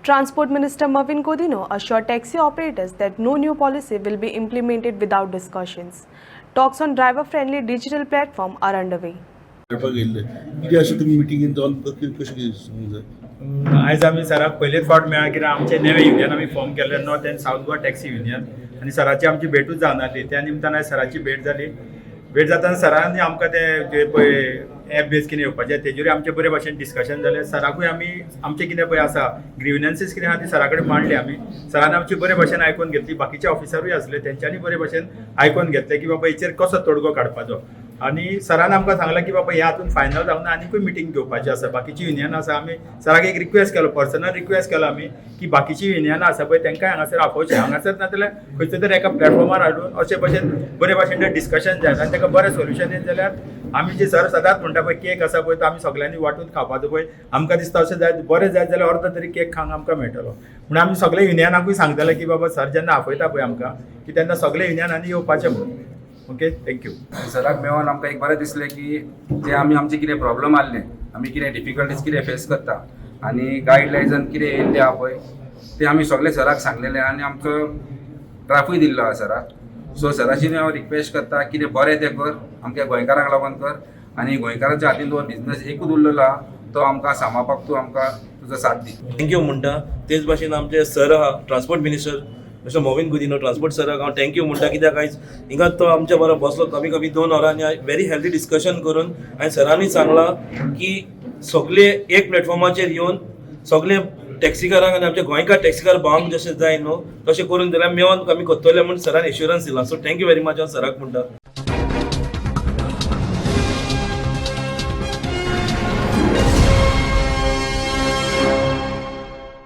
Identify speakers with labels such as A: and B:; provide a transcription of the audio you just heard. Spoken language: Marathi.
A: Transport Minister Marvin Godino assured taxi operators that no new policy will be implemented without discussions. Talks on driver-friendly digital platform are underway.
B: किती अशें तुमी मिटिंगेन जावन कशें सांगूंक जाय?
C: आयज आमी सराक पयलेच फावट मेळ्ळा कित्याक आमचे नवे युनियन आमी फॉर्म केल्ले north end south Goa taxi union आनी सराची आमची भेटूच जावनासली. त्या निमतान आयज सराची भेट जाली. भेट जाताना सरांनी आमकां ते जे पळय एप बेस कितें येवपाचें तेजेर आमचे बरे भशेन डिस्कशन जालें. सराकूय आमी आमचे कितें पळय आसा ग्रिविनन्सीस कितें आहा ती सरा कडेन मांडली आमी. सरान आमची बरे भशेन आयकून घेतली. बाकीचे ऑफिसरूय आसले तेंच्यांनी बरे भशेन आयकून घेतले की बाबा हेचेर कसो तोडगो काडपाचो. आनी सरान आमकां सांगलां की बाबा ह्या हातून फायनल जावना आनीकूय मिटींग घेवपाची आसा. बाकीची युनियन आसा आमी सराक एक रिक्वेस्ट केलो पर्सनल रिक्वेस्ट केलो आमी की बाकीची युनियनां आसा पळय तांकांय हांगासर आपोवचें. हांगासर ना जाल्यार खंयच्या तरी एका प्लॅटफॉर्मार हाडून अशे भशेन बरे भशेन तें डिस्कशन जाय आनी ताका बरें सोल्युशन येत जाल्यार आमी जे सर सदांच म्हणटा पळय केक आसा पळय तो आमी सगळ्यांनी वांटून खावपाचो पळय. आमकां दिसता अशें जाय बरें जाय जाल्यार अर्दो तरी केक खावंक आमकां मेळटलो. म्हणून आमी सगळे युनियनाकूय सांगतले की बाबा सर जेन्ना आपयता पळय आमकां की तेन्ना सगळे युनियनांनी येवपाचें म्हणून. Okay thank you.
D: सराक मेळोन आमकां एक बरें दिसलें की जे आमी आमचे कितें प्रॉब्लम आसले आमी कितें डिफिकल्टीज कितें फेस करता आनी गायडलायन्सान कितें येयल्लें आहा पळय ते आमी सगळे सराक सांगलेलें आनी आमचो ड्राफ्टूय दिल्लो आहा सराक. सो सराची हांव रिक्वेस्ट करता कितें बरें तें कर आमच्या गोंयकारांक लागून कर आनी गोंयकारांच्या हातीन जो बिझनस एकूच उरलेलो आहा तो आमकां सांबाळपाक तूं आमकां तुजो साथ दी.
E: थँक्यू म्हणटा. तेच भाशेन आमचे सर आहा transport minister mister Mauvin Godinho transport सराक हांव थँक्यू म्हणटा कित्याक आयज हिंगा तो आमच्या बरो बसलो कमी 2 वरांनी व्हेरी हेल्दी डिस्कशन करून आनी सरांनी सांगलां की सगळे एक प्लॅटफॉर्माचेर येवन सगळे टॅक्सीकारांक आनी आमचे गोंयकार टॅक्सीकार भावांक जशें जाय न्हू तशें करून जाल्यार मेळोन आमी करतले म्हूण सरान एश्युरन्स दिला. सो थँक्यू व्हेरी मच हांव सराक म्हणटा.